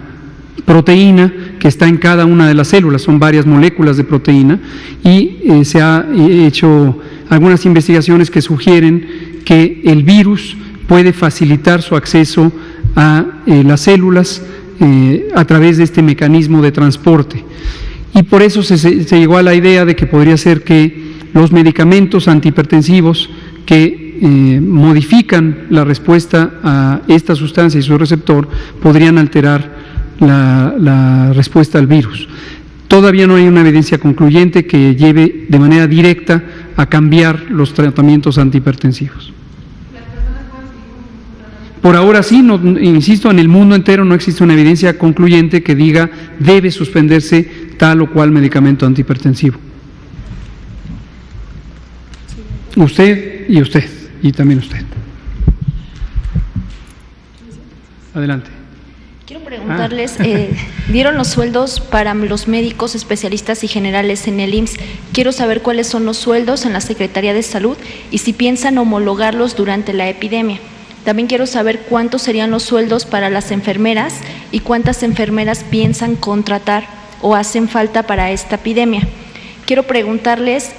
proteína que está en cada una de las células, son varias moléculas de proteína, y se ha hecho algunas investigaciones que sugieren que el virus puede facilitar su acceso a las células a través de este mecanismo de transporte. Y por eso se llegó a la idea de que podría ser que los medicamentos antihipertensivos que modifican la respuesta a esta sustancia y su receptor podrían alterar la respuesta al virus. Todavía no hay una evidencia concluyente que lleve de manera directa a cambiar los tratamientos antihipertensivos. Por ahora sí, no, insisto, en el mundo entero no existe una evidencia concluyente que diga debe suspenderse tal o cual medicamento antihipertensivo. Usted y también usted. Adelante. Quiero preguntar preguntarles, dieron los sueldos para los médicos, especialistas y generales en el IMSS. Quiero saber cuáles son los sueldos en la Secretaría de Salud y si piensan homologarlos durante la epidemia. También quiero saber cuántos serían los sueldos para las enfermeras y cuántas enfermeras piensan contratar o hacen falta para esta epidemia. Quiero preguntarles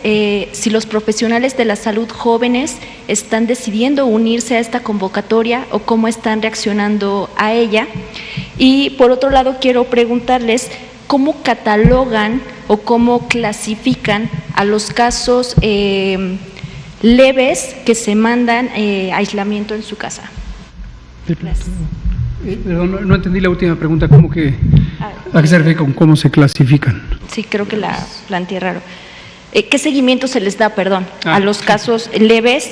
si los profesionales de la salud jóvenes están decidiendo unirse a esta convocatoria o cómo están reaccionando a ella. Y por otro lado, quiero preguntarles cómo catalogan o cómo clasifican a los casos leves que se mandan a aislamiento en su casa. Gracias. Perdón, no entendí la última pregunta. ¿A qué se refiere con cómo se clasifican? Sí, creo que la planteé raro. ¿Qué seguimiento se les da, a los casos leves,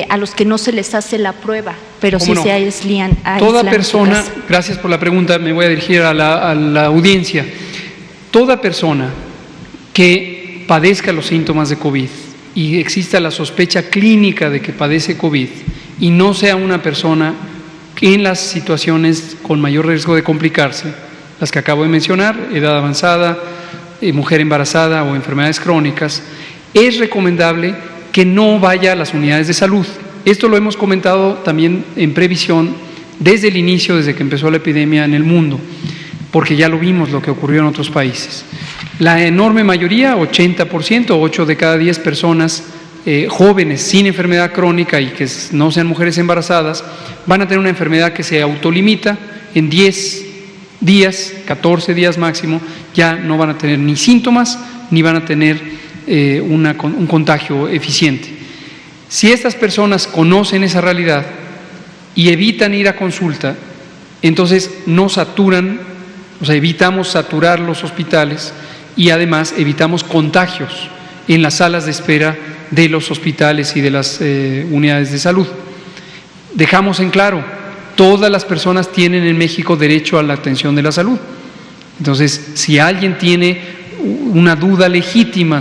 a los que no se les hace la prueba, pero sí se aíslan? Toda persona, gracias por la pregunta, me voy a dirigir a la audiencia. Toda persona que padezca los síntomas de COVID y exista la sospecha clínica de que padece COVID y no sea una persona en las situaciones con mayor riesgo de complicarse, las que acabo de mencionar, edad avanzada, mujer embarazada o enfermedades crónicas, es recomendable que no vaya a las unidades de salud. Esto lo hemos comentado también en previsión desde el inicio, desde que empezó la epidemia en el mundo, porque ya lo vimos lo que ocurrió en otros países. La enorme mayoría, 80%, 8 de cada 10 personas jóvenes sin enfermedad crónica y que no sean mujeres embarazadas, van a tener una enfermedad que se autolimita en 10 días, 14 días máximo, ya no van a tener ni síntomas ni van a tener un contagio eficiente. Si estas personas conocen esa realidad y evitan ir a consulta, entonces no saturan, evitamos saturar los hospitales y además evitamos contagios en las salas de espera de los hospitales y de las unidades de salud. Dejamos en claro, todas las personas tienen en México derecho a la atención de la salud. Entonces, si alguien tiene una duda legítima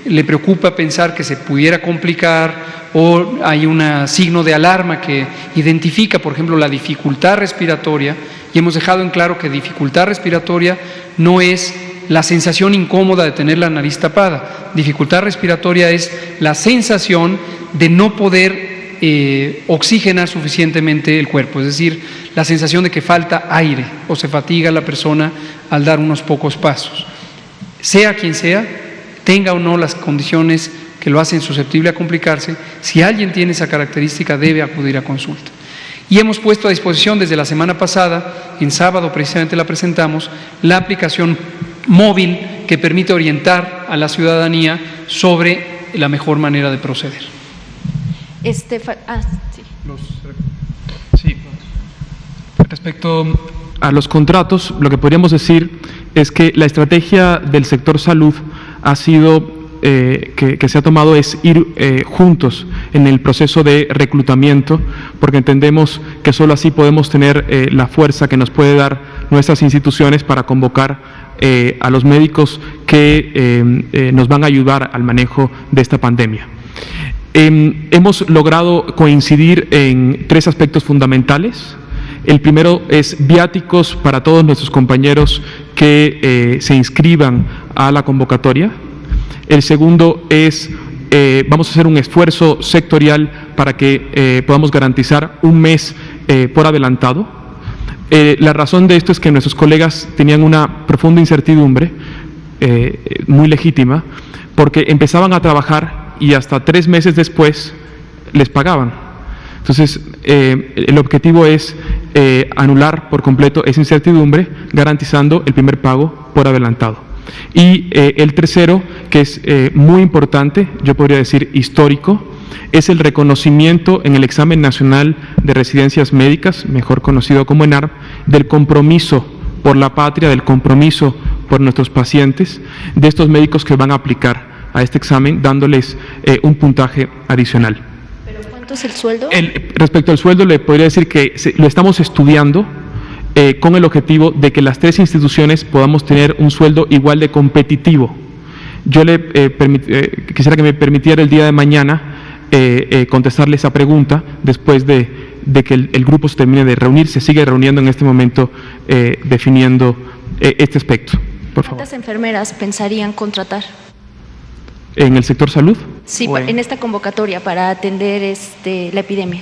le preocupa pensar que se pudiera complicar o hay un signo de alarma que identifica, por ejemplo, la dificultad respiratoria, y hemos dejado en claro que dificultad respiratoria no es la sensación incómoda de tener la nariz tapada. Dificultad respiratoria es la sensación de no poder oxigenar suficientemente el cuerpo, es decir, la sensación de que falta aire o se fatiga la persona al dar unos pocos pasos. Sea quien sea, tenga o no las condiciones que lo hacen susceptible a complicarse, si alguien tiene esa característica debe acudir a consulta. Y hemos puesto a disposición desde la semana pasada, en sábado precisamente la presentamos, la aplicación móvil que permite orientar a la ciudadanía sobre la mejor manera de proceder. Respecto a los contratos, lo que podríamos decir es que la estrategia del sector salud ha sido que se ha tomado es ir juntos en el proceso de reclutamiento, porque entendemos que solo así podemos tener la fuerza que nos puede dar nuestras instituciones para convocar a los médicos que nos van a ayudar al manejo de esta pandemia. Hemos logrado coincidir en 3 aspectos fundamentales. El primero es viáticos para todos nuestros compañeros que se inscriban a la convocatoria. El segundo es, vamos a hacer un esfuerzo sectorial para que podamos garantizar un mes por adelantado. La razón de esto es que nuestros colegas tenían una profunda incertidumbre, muy legítima, porque empezaban a trabajar y hasta 3 meses después les pagaban. Entonces, el objetivo es anular por completo esa incertidumbre, garantizando el primer pago por adelantado. Y el tercero, que es muy importante, yo podría decir histórico, es el reconocimiento en el Examen Nacional de Residencias Médicas, mejor conocido como ENARM, del compromiso por la patria, del compromiso por nuestros pacientes, de estos médicos que van a aplicar a este examen, dándoles un puntaje adicional. ¿Pero cuánto es el sueldo? Respecto al sueldo, le podría decir que lo estamos estudiando con el objetivo de que las 3 instituciones podamos tener un sueldo igual de competitivo. Yo quisiera que me permitiera el día de mañana contestarle esa pregunta después de de que el grupo se termine de reunir, se sigue reuniendo en este momento definiendo este aspecto. Por favor. ¿Cuántas enfermeras pensarían contratar? ¿En el sector salud? Sí, en esta convocatoria para atender la epidemia.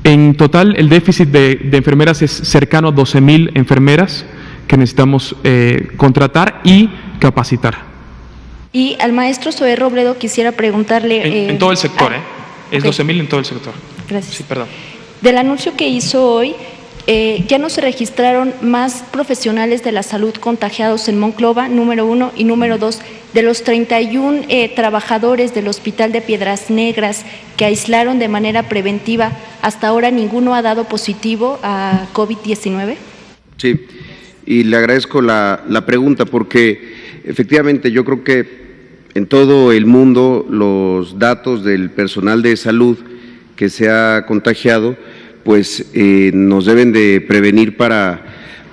En total, el déficit de enfermeras es cercano a 12,000 enfermeras que necesitamos contratar y capacitar. Y al maestro Zoé Robledo quisiera preguntarle… En todo el sector, es okay. 12,000 en todo el sector. Gracias. Sí, perdón. Del anuncio que hizo hoy, ya no se registraron más profesionales de la salud contagiados en Monclova, número 1, y número 2, de los 31 trabajadores del Hospital de Piedras Negras que aislaron de manera preventiva, hasta ahora ninguno ha dado positivo a COVID-19. Sí, y le agradezco la pregunta porque efectivamente yo creo que en todo el mundo los datos del personal de salud que se ha contagiado pues nos deben de prevenir para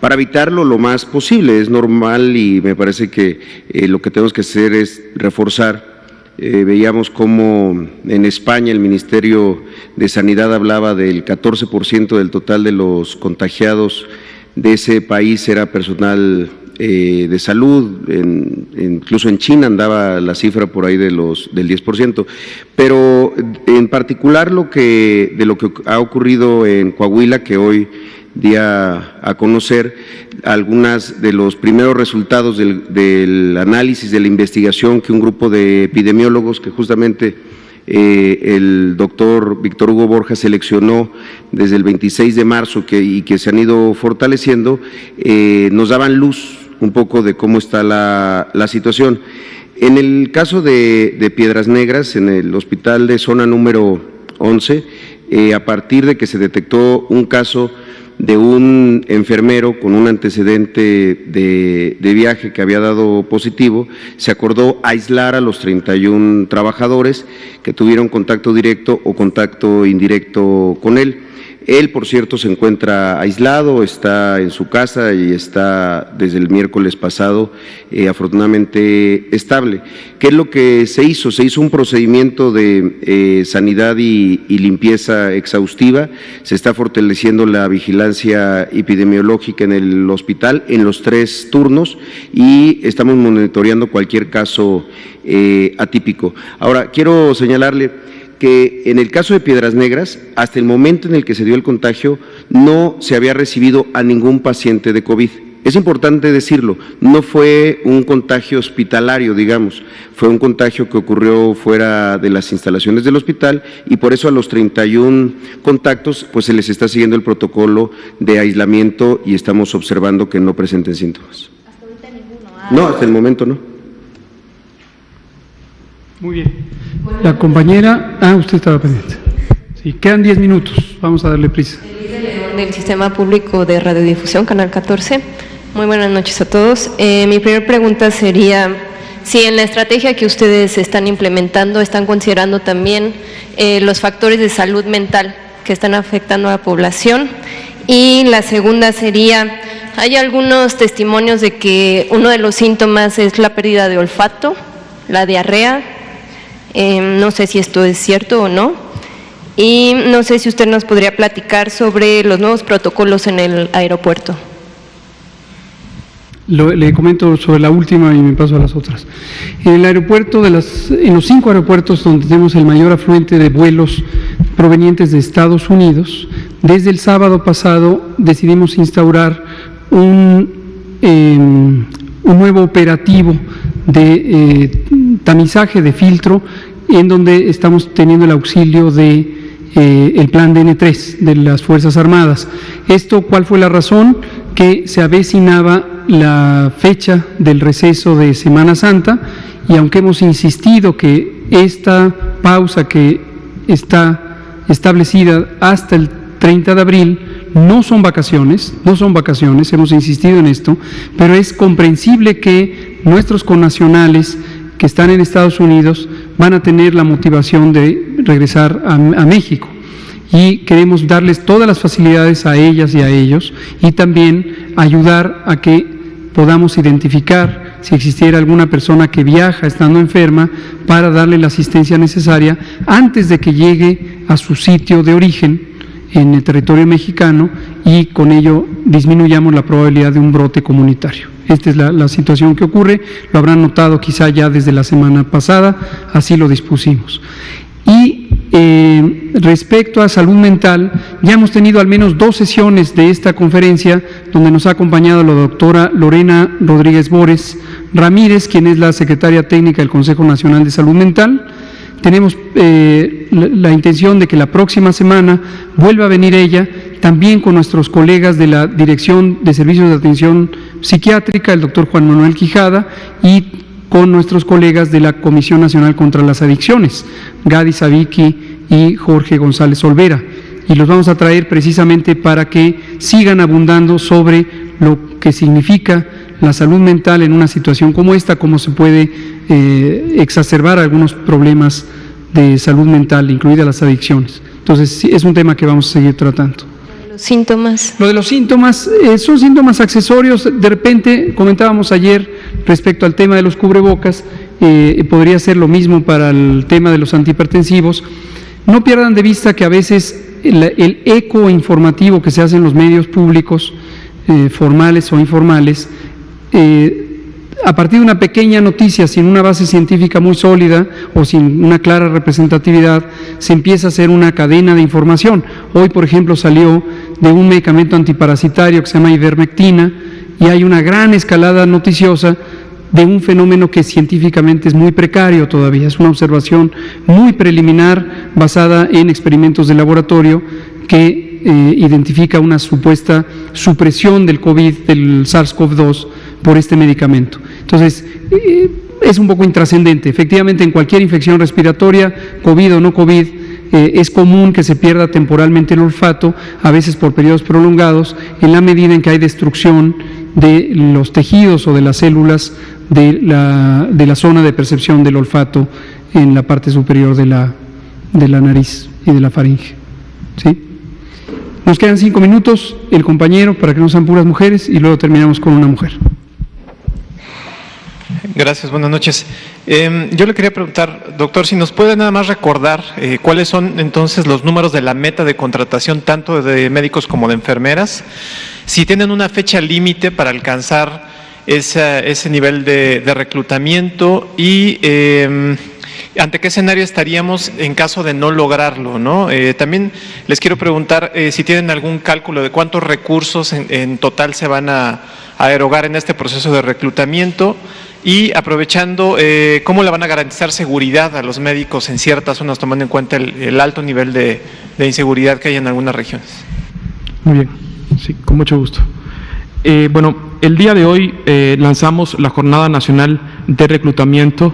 evitarlo lo más posible. Es normal y me parece que lo que tenemos que hacer es reforzar. Veíamos cómo en España el Ministerio de Sanidad hablaba del 14% del total de los contagiados de ese país era personal de salud, incluso en China andaba la cifra por ahí del 10%, pero en particular de lo que ha ocurrido en Coahuila, que hoy día a conocer algunas de los primeros resultados del análisis de la investigación que un grupo de epidemiólogos que justamente el doctor Víctor Hugo Borja seleccionó desde el 26 de marzo y que se han ido fortaleciendo, nos daban luz un poco de cómo está la situación. En el caso de Piedras Negras, en el hospital de zona número 11, a partir de que se detectó un caso de un enfermero con un antecedente de viaje que había dado positivo, se acordó aislar a los 31 trabajadores que tuvieron contacto directo o contacto indirecto con él. Él, por cierto, se encuentra aislado, está en su casa y está desde el miércoles pasado afortunadamente estable. ¿Qué es lo que se hizo? Se hizo un procedimiento de sanidad y limpieza exhaustiva, se está fortaleciendo la vigilancia epidemiológica en el hospital en los 3 turnos y estamos monitoreando cualquier caso atípico. Ahora, quiero señalarle que en el caso de Piedras Negras, hasta el momento en el que se dio el contagio, no se había recibido a ningún paciente de COVID. Es importante decirlo, no fue un contagio hospitalario, digamos, fue un contagio que ocurrió fuera de las instalaciones del hospital y por eso a los 31 contactos pues se les está siguiendo el protocolo de aislamiento y estamos observando que no presenten síntomas. Hasta ahorita ninguno. No, hasta el momento no. Muy bien. La compañera… usted estaba pendiente. Sí, quedan 10 minutos, vamos a darle prisa. Del Sistema Público de Radiodifusión, Canal 14. Muy buenas noches a todos. Mi primera pregunta sería si en la estrategia que ustedes están implementando están considerando también los factores de salud mental que están afectando a la población. Y la segunda sería, hay algunos testimonios de que uno de los síntomas es la pérdida de olfato, la diarrea. No sé si esto es cierto o no. Y no sé si usted nos podría platicar sobre los nuevos protocolos en el aeropuerto. Le comento sobre la última y me paso a las otras. En el aeropuerto, en los 5 aeropuertos donde tenemos el mayor afluente de vuelos provenientes de Estados Unidos, desde el sábado pasado decidimos instaurar un nuevo operativo de tamizaje de filtro en donde estamos teniendo el auxilio de el plan DN3 de las Fuerzas Armadas. Esto, ¿cuál fue la razón? Que se avecinaba la fecha del receso de Semana Santa y aunque hemos insistido que esta pausa que está establecida hasta el 30 de abril no son vacaciones, hemos insistido en esto, pero es comprensible que nuestros connacionales que están en Estados Unidos van a tener la motivación de regresar a México y queremos darles todas las facilidades a ellas y a ellos y también ayudar a que podamos identificar si existiera alguna persona que viaja estando enferma para darle la asistencia necesaria antes de que llegue a su sitio de origen en el territorio mexicano y con ello disminuyamos la probabilidad de un brote comunitario. Esta es la situación que ocurre, lo habrán notado quizá ya desde la semana pasada, así lo dispusimos. Y respecto a salud mental, ya hemos tenido al menos 2 sesiones de esta conferencia donde nos ha acompañado la doctora Lorena Rodríguez Bores Ramírez, quien es la secretaria técnica del Consejo Nacional de Salud Mental. Tenemos la intención de que la próxima semana vuelva a venir ella, también con nuestros colegas de la Dirección de Servicios de Atención Psiquiátrica, el doctor Juan Manuel Quijada, y con nuestros colegas de la Comisión Nacional contra las Adicciones, Gadi Savicki y Jorge González Olvera. Y los vamos a traer precisamente para que sigan abundando sobre lo que significa la salud mental en una situación como esta, cómo se puede exacerbar algunos problemas de salud mental, incluidas las adicciones. Entonces, sí, es un tema que vamos a seguir tratando. Los síntomas. Lo de los síntomas, son síntomas accesorios. De repente, comentábamos ayer respecto al tema de los cubrebocas, podría ser lo mismo para el tema de los antihipertensivos. No pierdan de vista que a veces el eco informativo que se hace en los medios públicos, formales o informales, a partir de una pequeña noticia sin una base científica muy sólida o sin una clara representatividad, se empieza a hacer una cadena de información. Hoy, por ejemplo, salió de un medicamento antiparasitario que se llama ivermectina y hay una gran escalada noticiosa de un fenómeno que científicamente es muy precario todavía. Es una observación muy preliminar basada en experimentos de laboratorio que identifica una supuesta supresión del COVID, del SARS-CoV-2, por este medicamento. Entonces, es un poco intrascendente. Efectivamente, en cualquier infección respiratoria, COVID o no COVID, es común que se pierda temporalmente el olfato, a veces por periodos prolongados, en la medida en que hay destrucción de los tejidos o de las células de la zona de percepción del olfato en la parte superior de la nariz y de la faringe. ¿Sí? Nos quedan 5 minutos, el compañero, para que no sean puras mujeres, y luego terminamos con una mujer. Gracias, buenas noches. Yo le quería preguntar, doctor, si nos puede nada más recordar cuáles son entonces los números de la meta de contratación tanto de médicos como de enfermeras, si tienen una fecha límite para alcanzar ese nivel de reclutamiento y ante qué escenario estaríamos en caso de no lograrlo, ¿no? También les quiero preguntar si tienen algún cálculo de cuántos recursos en total se van a erogar en este proceso de reclutamiento. Y aprovechando, ¿cómo le van a garantizar seguridad a los médicos en ciertas zonas, tomando en cuenta el alto nivel de inseguridad que hay en algunas regiones? Muy bien, sí, con mucho gusto. Bueno, el día de hoy lanzamos la Jornada Nacional de Reclutamiento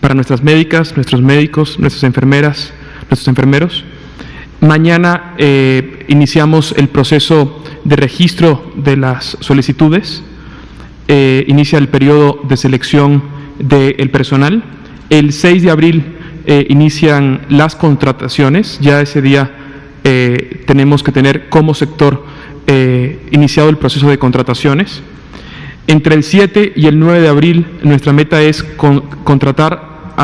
para nuestras médicas, nuestros médicos, nuestras enfermeras, nuestros enfermeros. Mañana iniciamos el proceso de registro de las solicitudes. Inicia el periodo de selección del personal. El 6 de abril inician las contrataciones. Ya ese día tenemos que tener como sector iniciado el proceso de contrataciones. Entre el 7 y el 9 de abril nuestra meta es contratar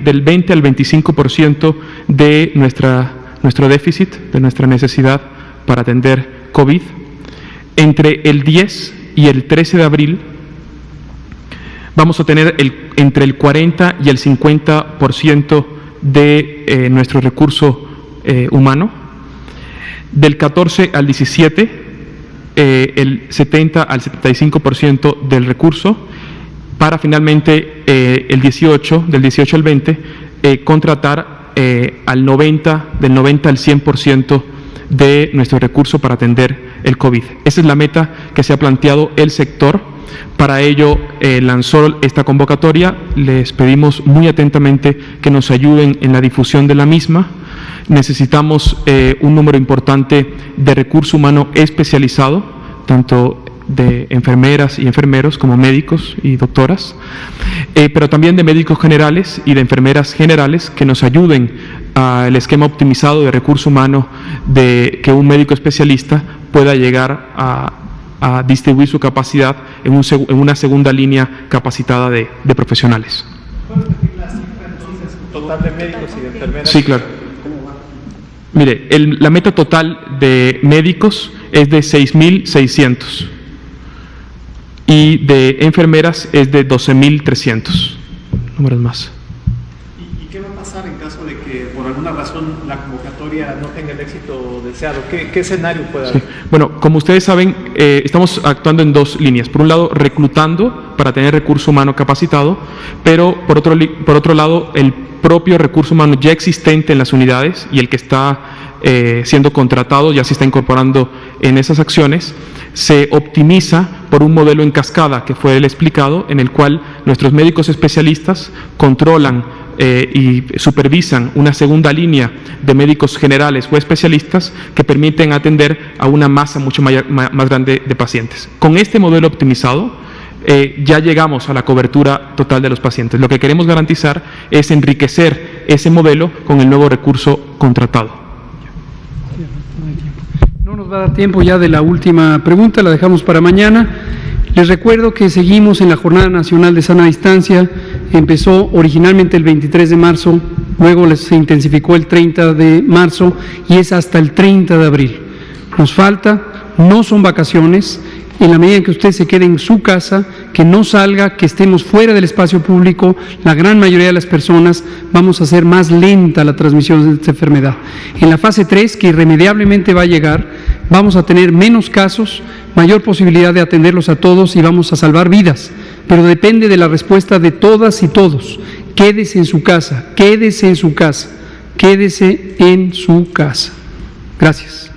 del 20 al 25% de nuestro déficit, de nuestra necesidad para atender COVID. Entre el 10 y el 13 de abril vamos a tener entre el 40 y el 50% de nuestro recurso humano. Del 14 al 17, el 70 al 75% del recurso, para finalmente del 18 al 20, contratar del 90 al 100% de nuestro recurso para atender el COVID. Esa es la meta que se ha planteado el sector. Para ello lanzó esta convocatoria. Les pedimos muy atentamente que nos ayuden en la difusión de la misma. Necesitamos un número importante de recurso humano especializado, tanto de enfermeras y enfermeros como médicos y doctoras, pero también de médicos generales y de enfermeras generales que nos ayuden al esquema optimizado de recurso humano, de que un médico especialista pueda llegar a distribuir su capacidad en una segunda línea capacitada de profesionales. ¿Puedes decir la cifra entonces total de médicos y de enfermeras? Sí, claro. Mire, la meta total de médicos es de 6.600 y de enfermeras es de 12.300. Números más. ¿Y qué va a pasar en caso de que por alguna razón la convocatoria no tenga el éxito deseado? ¿Qué escenario puede haber? Sí. Bueno, como ustedes saben, estamos actuando en dos líneas. Por un lado, reclutando para tener recurso humano capacitado, pero por otro lado, el propio recurso humano ya existente en las unidades y el que está siendo contratado, ya se está incorporando en esas acciones, se optimiza por un modelo en cascada que fue el explicado, en el cual nuestros médicos especialistas controlan y supervisan una segunda línea de médicos generales o especialistas que permiten atender a una masa mucho más grande de pacientes. Con este modelo optimizado, ya llegamos a la cobertura total de los pacientes. Lo que queremos garantizar es enriquecer ese modelo con el nuevo recurso contratado. No nos va a dar tiempo ya de la última pregunta, la dejamos para mañana. Les recuerdo que seguimos en la Jornada Nacional de Sana Distancia. Empezó originalmente el 23 de marzo, luego se intensificó el 30 de marzo y es hasta el 30 de abril. Nos falta, no son vacaciones. En la medida en que usted se quede en su casa, que no salga, que estemos fuera del espacio público, la gran mayoría de las personas vamos a hacer más lenta la transmisión de esta enfermedad. En la fase 3, que irremediablemente va a llegar, vamos a tener menos casos, mayor posibilidad de atenderlos a todos y vamos a salvar vidas, pero depende de la respuesta de todas y todos. Quédese en su casa, quédese en su casa, quédese en su casa. Gracias.